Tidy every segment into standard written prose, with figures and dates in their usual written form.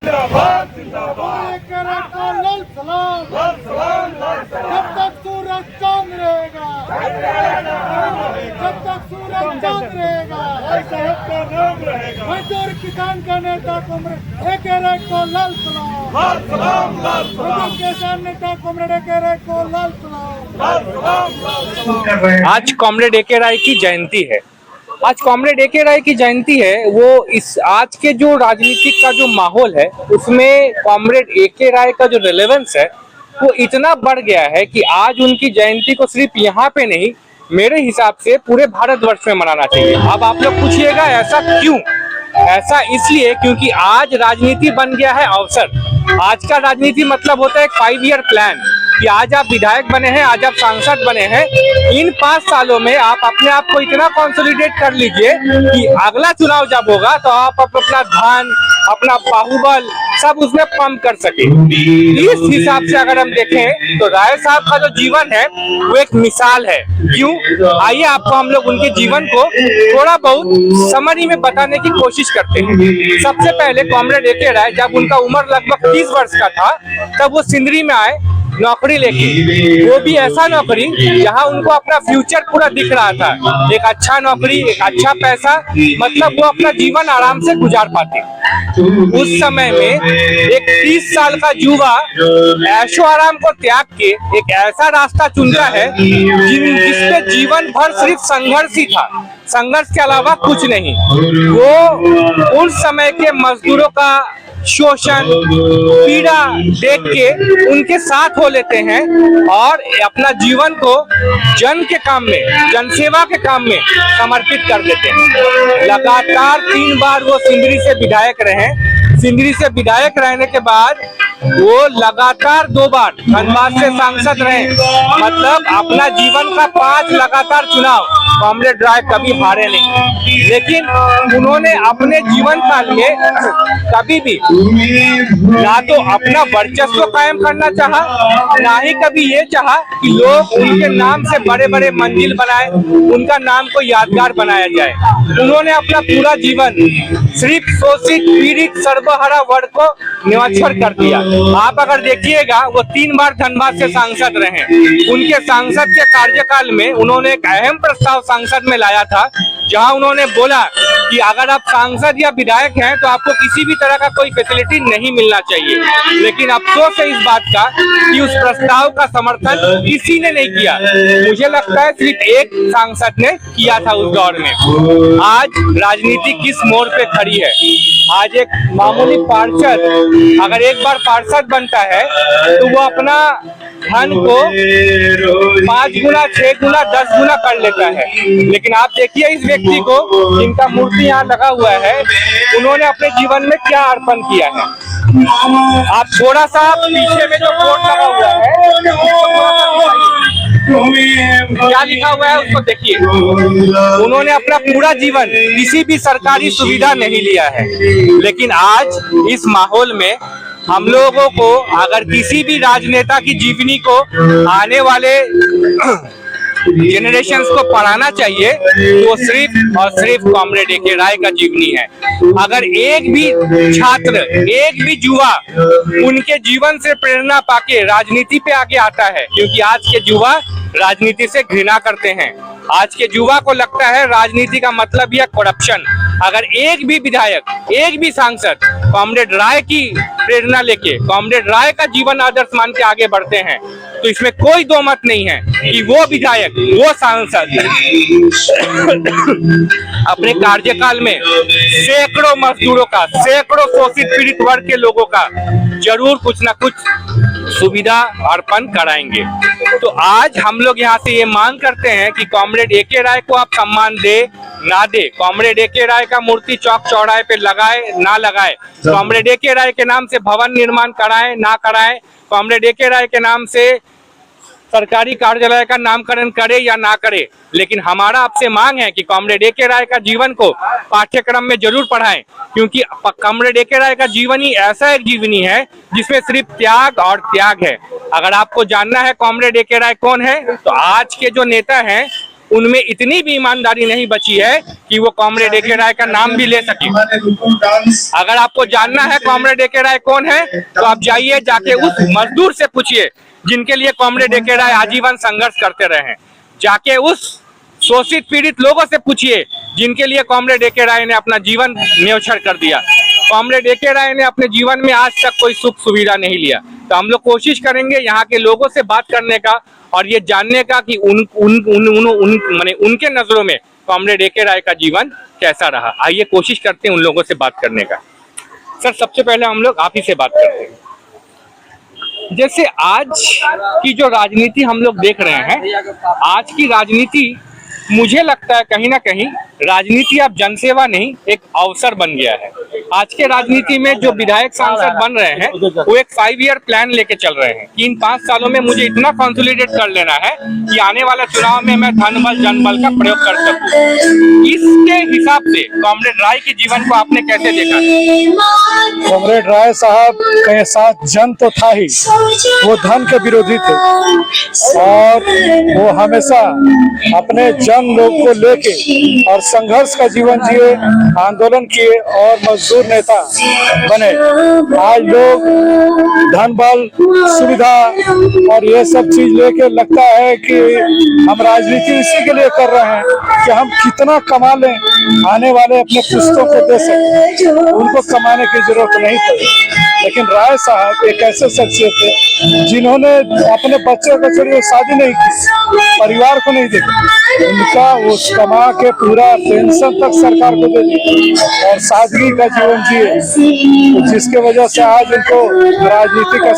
जिंदाबाद जिंदाबाद लाल सलाम लाल सलाम लाल सलाम। जब तक सूरज चांद रहेगा, जब तक सूरज चांद रहेगा, साहब का नाम रहेगा। मजदूर किसान का नेता कॉमरेड AK राय को लाल सलाम, लाल सलाम लाल सलाम मजदूर किसान नेता कॉमरेड AK राय को लाल सलाम। लाल सलाम लाल सलाम। आज कॉमरेड AK राय की जयंती है। आज कॉमरेड AK राय की जयंती है। वो इस आज के जो राजनीतिक का जो माहौल है उसमें कॉमरेड AK राय का जो रेलेवेंस है वो इतना बढ़ गया है कि आज उनकी जयंती को सिर्फ यहाँ पे नहीं, मेरे हिसाब से पूरे भारतवर्ष में मनाना चाहिए। अब आप लोग पूछिएगा ऐसा क्यों? ऐसा इसलिए क्योंकि आज राजनीति बन गया है अवसर। आज का राजनीति मतलब होता है एक 5 ईयर प्लान कि आज आप विधायक बने हैं, आज आप सांसद बने हैं। इन 5 सालों में आप अपने आप को इतना कंसोलिडेट कर लीजिए कि अगला चुनाव जब होगा तो आप अपना धन, अपना बाहुबल सब उसमें पंप कर सके। इस हिसाब से अगर हम देखें तो राय साहब का जो जीवन है वो एक मिसाल है। क्यों? आइए आपको हम लोग उनके जीवन को थोड़ा बहुत समरी में बताने की कोशिश करते हैं। सबसे पहले कॉमरेड AK राय जब उनका उम्र लगभग 30 वर्ष का था तब वो सिंदरी में आए नौकरी लेके। वो भी ऐसा नौकरी जहां उनको अपना फ्यूचर पूरा दिख रहा था। एक अच्छा नौकरी, एक अच्छा पैसा, मतलब वो अपना जीवन आराम से गुजार पाते। उस समय में एक 30 साल का युवा ऐशो आराम को त्याग के एक ऐसा रास्ता चुनता है जिसपे जीवन भर सिर्फ संघर्ष ही था, संघर्ष के अलावा कुछ नहीं। वो उस समय के मजदूरों का शोषण, पीड़ा देख के उनके साथ हो लेते हैं और अपना जीवन को जन के काम में, जनसेवा के काम में समर्पित कर देते हैं। लगातार 3 बार वो सिंदरी से विधायक रहे। सिंदरी से विधायक रहने के बाद वो लगातार 2 बार धनबाद से सांसद रहे। मतलब अपना जीवन का 5 लगातार चुनाव कॉमरेड राय कभी हारे नहीं। लेकिन उन्होंने अपने जीवन काल में कभी भी ना तो अपना वर्चस्व कायम करना चाहा, ना ही कभी ये चाहा कि लोग उनके नाम से बड़े बड़े मंजिल बनाए, उनका नाम को यादगार बनाया जाए। उन्होंने अपना पूरा जीवन सिर्फ शोषित, पीड़ित, सर्वहारा वर्ग को निरक्षर कर दिया। आप अगर देखिएगा वो 3 बार धनबाद से सांसद रहे। उनके सांसद के कार्यकाल में उन्होंने एक अहम प्रस्ताव संसद में लाया था जहां उन्होंने बोला कि अगर आप सांसद या विधायक हैं तो आपको किसी भी तरह का कोई फैसिलिटी नहीं मिलना चाहिए। लेकिन अफसोस है इस बात का कि उस प्रस्ताव का समर्थन किसी ने नहीं किया। मुझे लगता है सिर्फ एक सांसद ने किया था उस दौर में। आज राजनीति किस मोड़ पे खड़ी है? आज एक मामूली पार्षद अगर एक बार पार्षद बनता है तो वो अपना धन को 5 गुना, 6 गुना, 10 गुना कर लेता है। लेकिन आप देखिए इस व्यक्ति को जिनका मूर्ति यहाँ लगा हुआ है, उन्होंने अपने जीवन में क्या अर्पण किया है। आप थोड़ा सा पीछे में जो बोर्ड लगा हुआ है क्या लिखा हुआ है उसको देखिए। उन्होंने अपना पूरा जीवन किसी भी सरकारी सुविधा नहीं लिया है। लेकिन आज इस माहौल में हम लोगों को अगर किसी भी राजनेता की जीवनी को आने वाले जनरेशंस को पढ़ाना चाहिए तो सिर्फ और सिर्फ कॉमरेड AK राय का जीवनी है। अगर एक भी छात्र, एक भी युवा उनके जीवन से प्रेरणा पाके राजनीति पे आगे आता है, क्योंकि आज के युवा राजनीति से घृणा करते हैं। आज के युवा को लगता है राजनीति का मतलब यह करप्शन। अगर एक भी विधायक, एक भी सांसद कॉमरेड राय की प्रेरणा लेके, कॉमरेड राय का जीवन आदर्श मान के आगे बढ़ते हैं तो इसमें कोई दो मत नहीं है कि वो विधायक, वो सांसद अपने कार्यकाल में सैकड़ों मजदूरों का, सैकड़ों शोषित पीड़ित वर्ग के लोगों का जरूर कुछ ना कुछ सुविधा अर्पण कराएंगे। तो आज हम लोग यहाँ से ये मांग करते हैं कि कॉमरेड AK राय को आप सम्मान दे ना दे, कॉमरेड AK राय का मूर्ति चौक चौराहे पे लगाए ना लगाए, कॉमरेड AK राय के नाम से भवन निर्माण कराए ना कराए, कॉमरेड AK राय के नाम से सरकारी कार्यालय का नामकरण करे या ना करे, लेकिन हमारा आपसे मांग है कि कॉमरेड AK राय का जीवन को पाठ्यक्रम में जरूर पढ़ाएं, क्योंकि कॉमरेड AK राय का जीवन ही ऐसा एक जीवनी है जिसमें सिर्फ त्याग और त्याग है। अगर आपको जानना है कॉमरेड AK राय कौन है तो आज के जो नेता हैं उनमें इतनी भी ईमानदारी नहीं बची है कि वो कॉमरेड ए.के. राय का नाम भी ले सके। अगर आपको जानना है कॉमरेड ए.के. राय कौन है, तो आप जाइए, जाके उस मजदूर से पूछिए जिनके लिए कॉमरेड ए.के. राय आजीवन संघर्ष करते रहे हैं। जाके उस शोषित पीड़ित लोगों से पूछिए जिनके लिए कॉमरेड ए.के. राय ने अपना जीवन न्योछावर कर दिया। Comrade A K. राय ने अपने जीवन में आज तक कोई सुख सुविधा नहीं लिया। तो हम लोग कोशिश करेंगे यहाँ के लोगों से बात करने का और ये जानने का कि उनके नजरों में कॉमरेड ए.के. राय का जीवन कैसा रहा। आइए कोशिश करते हैं उन लोगों से बात करने का। सर, सबसे पहले हम लोग आप ही से बात करते हैं। जैसे आज की जो राजनीति हम लोग देख रहे हैं, आज की राजनीति मुझे लगता है कहीं ना कहीं राजनीति अब जनसेवा नहीं, एक अवसर बन गया है। आज के राजनीति में जो विधायक सांसद बन रहे हैं वो एक 5 ईयर प्लान लेके चल रहे हैं कि इन 5 सालों में मुझे इतना कंसोलिडेट कर लेना है कि आने वाला चुनाव में मैं धन बल जनबल का प्रयोग कर सकूं। इसके हिसाब से कॉमरेड राय के जीवन को आपने कैसे देखा? कॉमरेड राय साहब के साथ जन तो था ही, वो धन के विरोधी थे और वो हमेशा अपने जन लोग को लेके और संघर्ष का जीवन जिए, आंदोलन किए और मजदूर नेता बने। आज लोग धन बल सुविधा और ये सब चीज लेके लगता है कि हम राजनीति इसी के लिए कर रहे हैं कि हम कितना कमा लें, आने वाले अपने पुस्तों को दे सकें, उनको कमाने की जरूरत नहीं पड़ी। लेकिन राय साहब एक ऐसे शख्सियत थे जिन्होंने अपने बच्चों का छोड़िए शादी नहीं की, परिवार को नहीं देखा, उनका वो कमा के पूरा पेंशन तक सरकार को दे दी और सादगी का जीवन जिए, जिसके वजह से आज उनको राजनीति का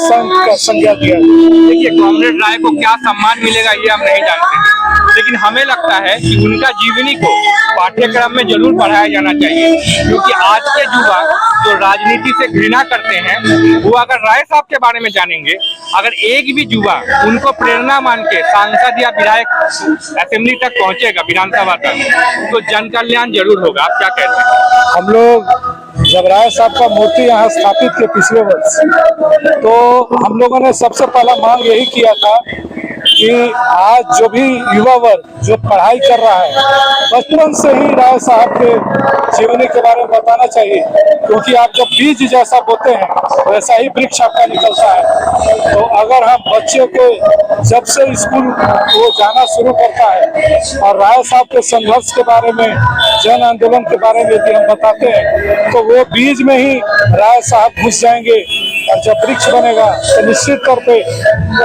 संज्ञा दिया। देखिए, कॉमरेड राय को क्या सम्मान मिलेगा ये हम नहीं जानते, लेकिन हमें लगता है कि उनका जीवनी को पाठ्यक्रम में जरूर पढ़ाया जाना चाहिए, क्योंकि आज के युवा जो राजनीति से घृणा करते हैं वो अगर राय साहब के बारे में जानेंगे, अगर एक भी युवा उनको प्रेरणा मान के सांसद या विधायक असेंबली तक पहुंचेगा, विधानसभा तक, तो जन कल्याण जरूर होगा। आप क्या कहते हैं? हम लोग जब राय साहब का मूर्ति यहाँ स्थापित किए पिछले वर्ष, तो हम लोगों ने सबसे पहला मांग यही किया था कि आज जो भी युवा वर्ग जो पढ़ाई कर रहा है, बचपन से ही राय साहब के जीवनी के बारे में बताना चाहिए, क्योंकि आप जब बीज जैसा बोते हैं वैसा ही वृक्ष आपका निकलता है। तो अगर हम बच्चे को जब से स्कूल वो जाना शुरू करता है और राय साहब के संघर्ष के बारे में, जन आंदोलन के बारे में यदि हम बताते हैं, तो वो बीज में ही राय साहब घुस जाएंगे और जब वृक्ष बनेगा तो निश्चित तौर पे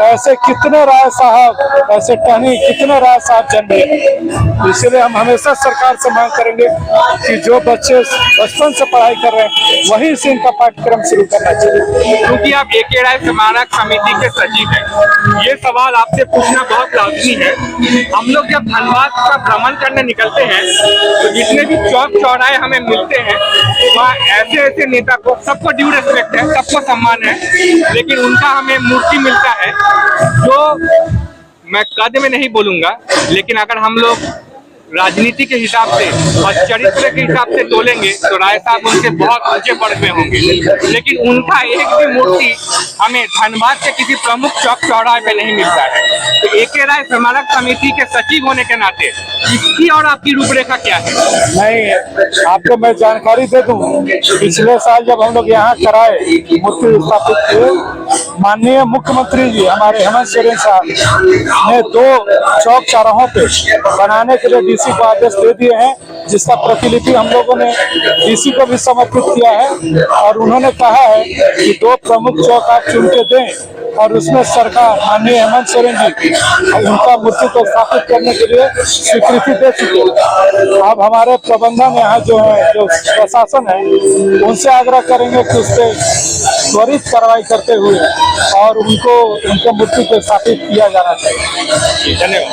ऐसे कितने राय साहब, ऐसे टहनी कितने राय साहब जन्मे। इसलिए हम हमेशा सरकार से मांग करेंगे कि जो बच्चे बचपन से पढ़ाई कर रहे हैं वहीं से इनका पाठ्यक्रम शुरू करना चाहिए। क्योंकि आप ए.के. राय स्मारक समिति के सचिव हैं, ये सवाल आपसे पूछना बहुत लाजमी है। हम लोग जब धनबाद का भ्रमण करने निकलते हैं तो जितने भी चौक चौराहे हमें मिलते हैं वहाँ ऐसे ऐसे नेता को, सबको ड्यू रिस्पेक्ट है, सबको सम्मान है, लेकिन उनका हमें मूर्ति मिलता है जो मैं कद में नहीं बोलूंगा, लेकिन अगर हम लोग राजनीति के हिसाब से और चरित्र के हिसाब से तोलेंगे तो राय साहब उनसे बहुत ऊंचे वर्ग में होंगे, लेकिन उनका एक भी मूर्ति हमें धनबाद के किसी प्रमुख चौक चौराहे पे नहीं मिलता है। तो ए.के. राय स्मारक समिति के सचिव होने के नाते इसकी और आपकी रूपरेखा क्या है? नहीं, आपको मैं जानकारी दे दूं, पिछले साल जब हम लोग यहाँ कराए मूर्ति स्थापित किए, माननीय मुख्यमंत्री जी हमारे हेमंत सोरेन साहब ने 2 चौक चौराहों पे बनाने के लिए डीसी को आदेश दे दिए हैं, जिसका प्रतिलिपि हम लोगों ने डीसी को भी समर्पित किया है और उन्होंने कहा है कि 2 प्रमुख चौक आप चुन के दें और उसमें सरकार माननीय हेमंत सोरेन जी उनका मूर्ति को स्थापित करने के लिए स्वीकृति दे चुके हैं। अब हमारे प्रबंधन यहाँ जो है, जो प्रशासन है, उनसे आग्रह करेंगे कि उस पर त्वरित कार्रवाई करते हुए और उनके मूर्ति को स्थापित किया जाना चाहिए। धन्यवाद।